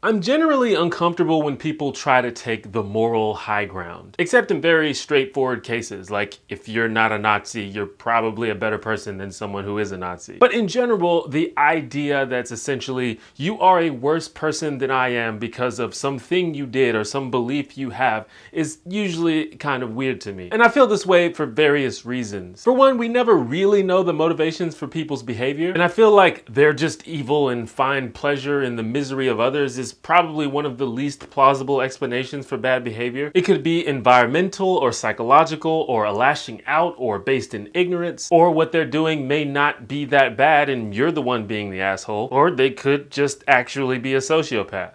I'm generally uncomfortable when people try to take the moral high ground, except in very straightforward cases, like if you're not a Nazi, you're probably a better person than someone who is a Nazi. But in general, the idea that's essentially you are a worse person than I am because of something you did or some belief you have is usually kind of weird to me. And I feel this way for various reasons. For one, we never really know the motivations for people's behavior, and I feel like they're just evil and find pleasure in the misery of others is probably one of the least plausible explanations for bad behavior. It could be environmental or psychological or a lashing out or based in ignorance, or what they're doing may not be that bad and you're the one being the asshole, or they could just actually be a sociopath.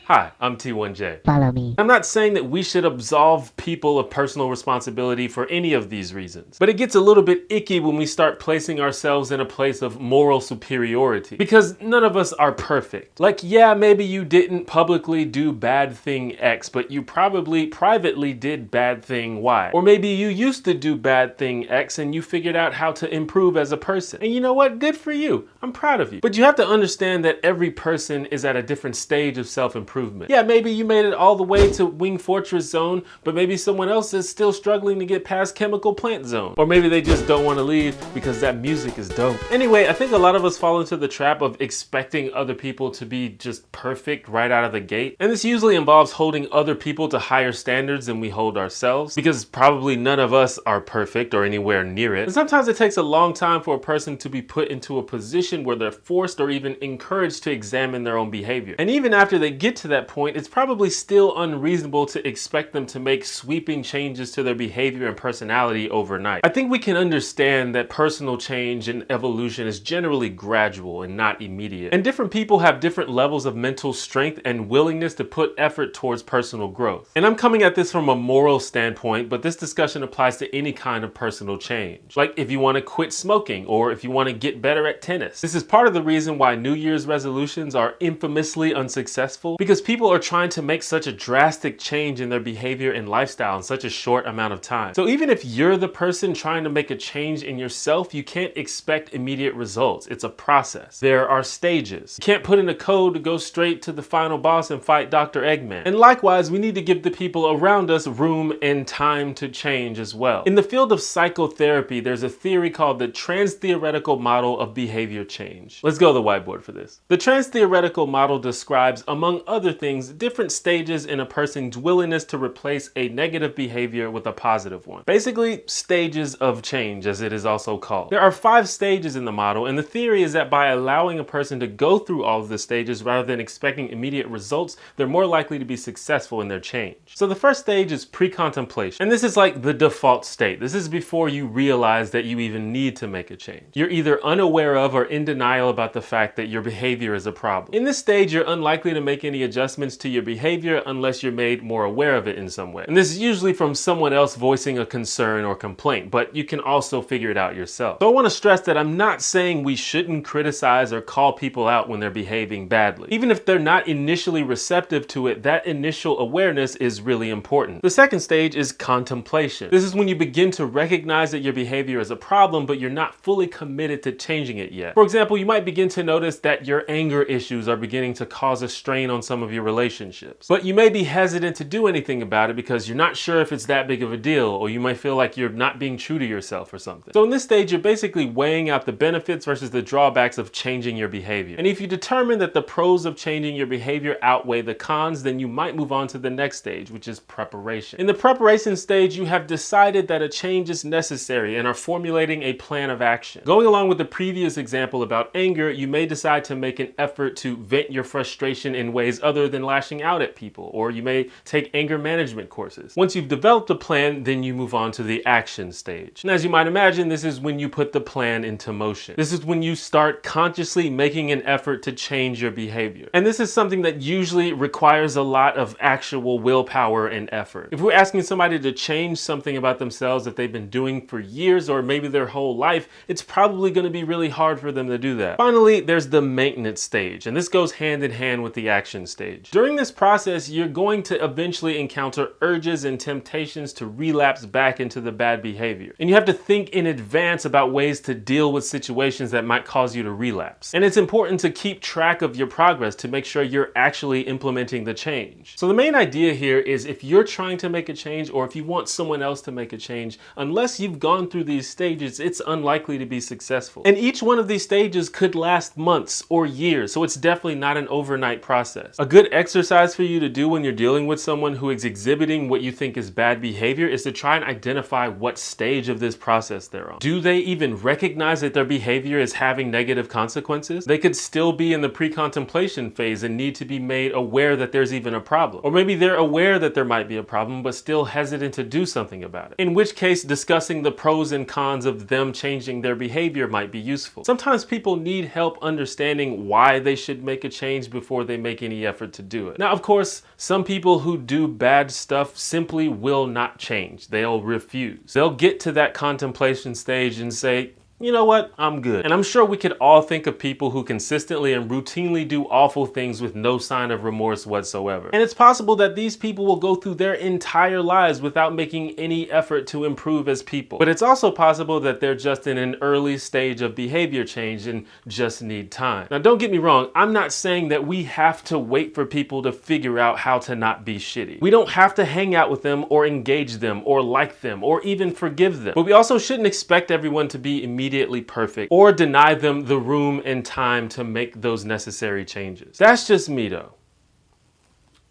Hi, I'm T1J. Follow me. I'm not saying that we should absolve people of personal responsibility for any of these reasons, but it gets a little bit icky when we start placing ourselves in a place of moral superiority, because none of us are perfect. Like, yeah, maybe you didn't publicly do bad thing X, but you probably privately did bad thing Y. Or maybe you used to do bad thing X and you figured out how to improve as a person. And you know what? Good for you. I'm proud of you. But you have to understand that every person is at a different stage of self-improvement. Yeah, maybe you made it all the way to Wing Fortress Zone, but maybe someone else is still struggling to get past Chemical Plant Zone. Or maybe they just don't want to leave because that music is dope. Anyway, I think a lot of us fall into the trap of expecting other people to be just perfect right out of the gate. And this usually involves holding other people to higher standards than we hold ourselves, because probably none of us are perfect or anywhere near it. And sometimes it takes a long time for a person to be put into a position where they're forced or even encouraged to examine their own behavior. And even after they get to that point, it's probably still unreasonable to expect them to make sweeping changes to their behavior and personality overnight. I think we can understand that personal change and evolution is generally gradual and not immediate. And different people have different levels of mental strength and willingness to put effort towards personal growth. And I'm coming at this from a moral standpoint, but this discussion applies to any kind of personal change. Like if you want to quit smoking or if you want to get better at tennis. This is part of the reason why New Year's resolutions are infamously unsuccessful, because people are trying to make such a drastic change in their behavior and lifestyle in such a short amount of time. So even if you're the person trying to make a change in yourself, you can't expect immediate results. It's a process. There are stages. You can't put in a code to go straight to the final boss and fight Dr. Eggman. And likewise, we need to give the people around us room and time to change as well. In the field of psychotherapy, there's a theory called the TRANSTHEORETICAL model of behavior change. Let's go to the whiteboard for this. The TRANSTHEORETICAL model describes, among other things, different stages in a person's willingness to replace a negative behavior with a positive one. Basically, stages of change, as it is also called. There are 5 stages in the model, and the theory is that by allowing a person to go through all of the stages rather than expecting immediate results, they're more likely to be successful in their change. So the first stage is pre-contemplation, and this is like the default state. This is before you realize that you even need to make a change. You're either unaware of or in denial about the fact that your behavior is a problem. In this stage, you're unlikely to make any adjustments to your behavior unless you're made more aware of it in some way. And this is usually from someone else voicing a concern or complaint, but you can also figure it out yourself. So I want to stress that I'm not saying we shouldn't criticize or call people out when they're behaving badly. Even if they're not initially receptive to it, that initial awareness is really important. The second stage is contemplation. This is when you begin to recognize that your behavior is a problem, but you're not fully committed to changing it yet. For example, you might begin to notice that your anger issues are beginning to cause a strain on some of your relationships. But you may be hesitant to do anything about it because you're not sure if it's that big of a deal, or you might feel like you're not being true to yourself or something. So in this stage, you're basically weighing out the benefits versus the drawbacks of changing your behavior. And if you determine that the pros of changing your behavior outweigh the cons, then you might move on to the next stage, which is preparation. In the preparation stage, you have decided that a change is necessary and are formulating a plan of action. Going along with the previous example about anger, you may decide to make an effort to vent your frustration in ways other than lashing out at people, or you may take anger management courses. Once you've developed a plan, then you move on to the action stage. And as you might imagine, this is when you put the plan into motion. This is when you start consciously making an effort to change your behavior. And this is something that usually requires a lot of actual willpower and effort. If we're asking somebody to change something about themselves that they've been doing for years or maybe their whole life, it's probably going to be really hard for them to do that. Finally, there's the maintenance stage, and this goes hand in hand with the action stage. During this process, you're going to eventually encounter urges and temptations to relapse back into the bad behavior. And you have to think in advance about ways to deal with situations that might cause you to relapse. And it's important to keep track of your progress to make sure you're actually implementing the change. So the main idea here is if you're trying to make a change, or if you want someone else to make a change, unless you've gone through these stages, it's unlikely to be successful. And each one of these stages could last months or years, so it's definitely not an overnight process. A good exercise for you to do when you're dealing with someone who is exhibiting what you think is bad behavior is to try and identify what stage of this process they're on. Do they even recognize that their behavior is having negative consequences? They could still be in the pre-contemplation phase and need to be made aware that there's even a problem. Or maybe they're aware that there might be a problem but still hesitant to do something about it. In which case, discussing the pros and cons of them changing their behavior might be useful. Sometimes people need help understanding why they should make a change before they make any effort to do it. Now, of course, some people who do bad stuff simply will not change. They'll refuse. They'll get to that contemplation stage and say, you know what, I'm good. And I'm sure we could all think of people who consistently and routinely do awful things with no sign of remorse whatsoever. And it's possible that these people will go through their entire lives without making any effort to improve as people. But it's also possible that they're just in an early stage of behavior change and just need time. Now, don't get me wrong, I'm not saying that we have to wait for people to figure out how to not be shitty. We don't have to hang out with them or engage them or like them or even forgive them. But we also shouldn't expect everyone to be immediately perfect or deny them the room and time to make those necessary changes. That's just me though.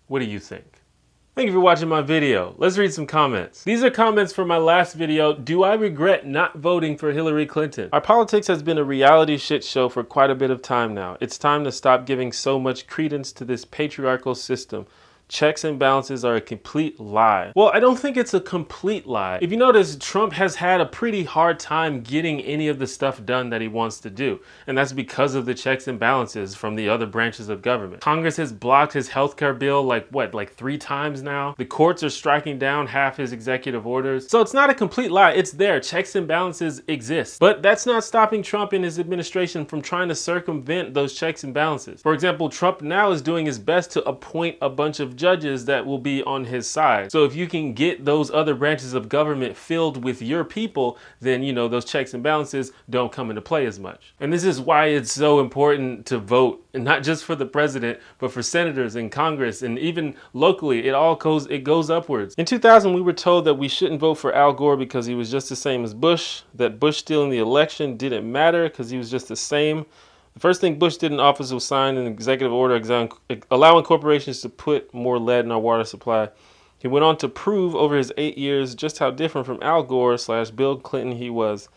What do you think? Thank you for watching my video. Let's read some comments. These are comments from my last video. Do I regret not voting for Hillary Clinton? Our politics has been a reality shit show for quite a bit of time now. It's time to stop giving so much credence to this patriarchal system. Checks and balances are a complete lie. Well, I don't think it's a complete lie. If you notice, Trump has had a pretty hard time getting any of the stuff done that he wants to do. And that's because of the checks and balances from the other branches of government. Congress has blocked his healthcare bill like 3 times now. The courts are striking down half his executive orders. So it's not a complete lie. It's there. Checks and balances exist. But that's not stopping Trump and his administration from trying to circumvent those checks and balances. For example, Trump now is doing his best to appoint a bunch of judges that will be on his side. So if you can get those other branches of government filled with your people, then you know those checks and balances don't come into play as much. And this is why it's so important to vote, and not just for the president, but for senators and Congress and even locally. It goes upwards. In 2000, we were told that we shouldn't vote for Al Gore because he was just the same as Bush, that Bush stealing the election didn't matter because he was just the same. The first thing Bush did in office was sign an executive order allowing corporations to put more lead in our water supply. He went on to prove over his 8 years just how different from Al Gore / Bill Clinton he was.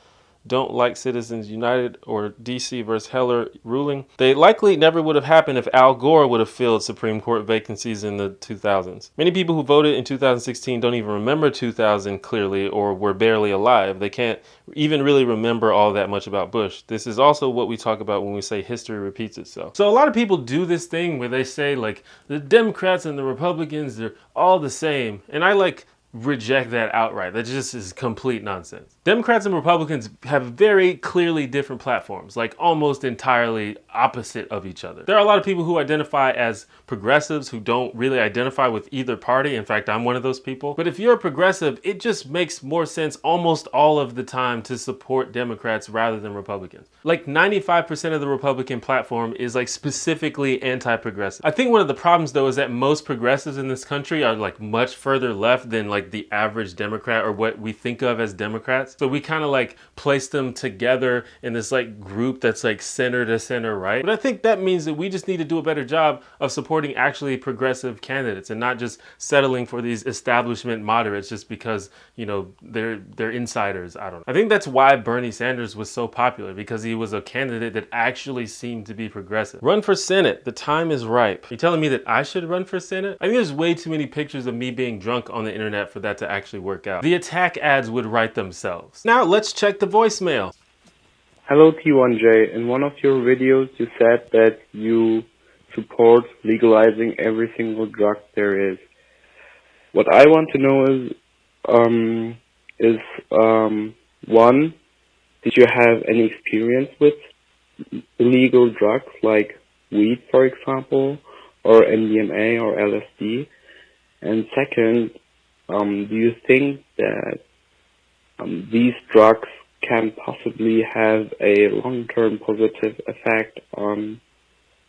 Don't like Citizens United or DC versus Heller ruling. They likely never would have happened if Al Gore would have filled Supreme Court vacancies in the 2000s. Many people who voted in 2016 don't even remember 2000 clearly or were barely alive. They can't even really remember all that much about Bush. This is also what we talk about when we say history repeats itself. So a lot of people do this thing where they say like the Democrats and the Republicans, they're all the same. And I reject that outright. That just is complete nonsense. Democrats and Republicans have very clearly different platforms, like almost entirely opposite of each other. There are a lot of people who identify as progressives who don't really identify with either party. In fact, I'm one of those people. But if you're a progressive, it just makes more sense almost all of the time to support Democrats rather than Republicans. Like 95% of the Republican platform is like specifically anti-progressive. I think one of the problems though is that most progressives in this country are like much further left than like the average Democrat or what we think of as Democrats. So we kind of like place them together in this like group that's like center to center right. But I think that means that we just need to do a better job of supporting actually progressive candidates and not just settling for these establishment moderates just because, you know, they're insiders. I don't know. I think that's why Bernie Sanders was so popular, because he was a candidate that actually seemed to be progressive. Run for Senate. The time is ripe. You're telling me that I should run for Senate? I think there's way too many pictures of me being drunk on the internet for that to actually work out. The attack ads would write themselves. Now let's check the voicemail. Hello T1J, in one of your videos you said that you support legalizing every single drug there is. What I want to know is one, did you have any experience with illegal drugs like weed, for example, or MDMA or LSD? And second, do you think that these drugs can possibly have a long-term positive effect on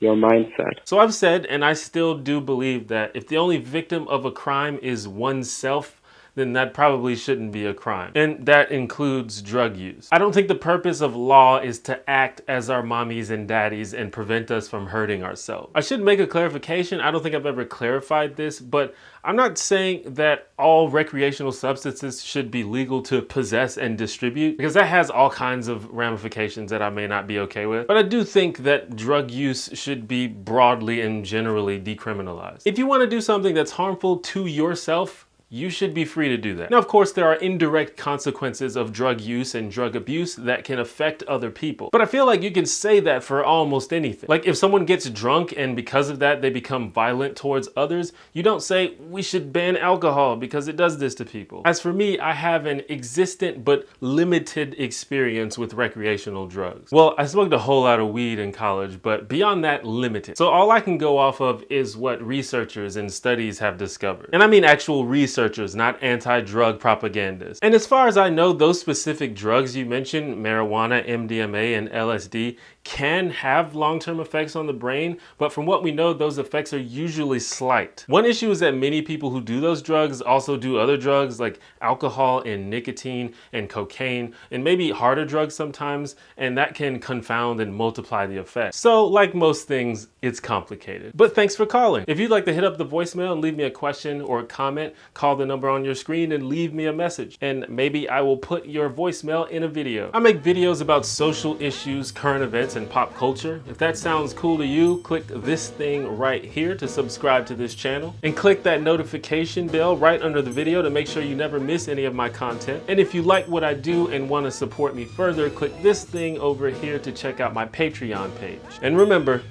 your mindset? So I've said, and I still do believe, that if the only victim of a crime is oneself, then that probably shouldn't be a crime. And that includes drug use. I don't think the purpose of law is to act as our mommies and daddies and prevent us from hurting ourselves. I should make a clarification. I don't think I've ever clarified this, but I'm not saying that all recreational substances should be legal to possess and distribute, because that has all kinds of ramifications that I may not be okay with. But I do think that drug use should be broadly and generally decriminalized. If you want to do something that's harmful to yourself, you should be free to do that. Now, of course, there are indirect consequences of drug use and drug abuse that can affect other people. But I feel like you can say that for almost anything. Like if someone gets drunk and because of that they become violent towards others, you don't say we should ban alcohol because it does this to people. As for me, I have an existent but limited experience with recreational drugs. Well, I smoked a whole lot of weed in college, but beyond that, limited. So all I can go off of is what researchers and studies have discovered. And I mean actual researchers, not anti-drug propagandists. And as far as I know, those specific drugs you mentioned, marijuana, MDMA, and LSD, can have long-term effects on the brain, but from what we know, those effects are usually slight. One issue is that many people who do those drugs also do other drugs like alcohol and nicotine and cocaine and maybe harder drugs sometimes, and that can confound and multiply the effects. So like most things, it's complicated. But thanks for calling. If you'd like to hit up the voicemail and leave me a question or a comment, call the number on your screen and leave me a message, and maybe I will put your voicemail in a video. I make videos about social issues, current events, and pop culture. If that sounds cool to you, click this thing right here to subscribe to this channel, and click that notification bell right under the video to make sure you never miss any of my content. And if you like what I do and want to support me further, click this thing over here to check out my Patreon page. And remember,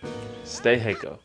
stay Heiko.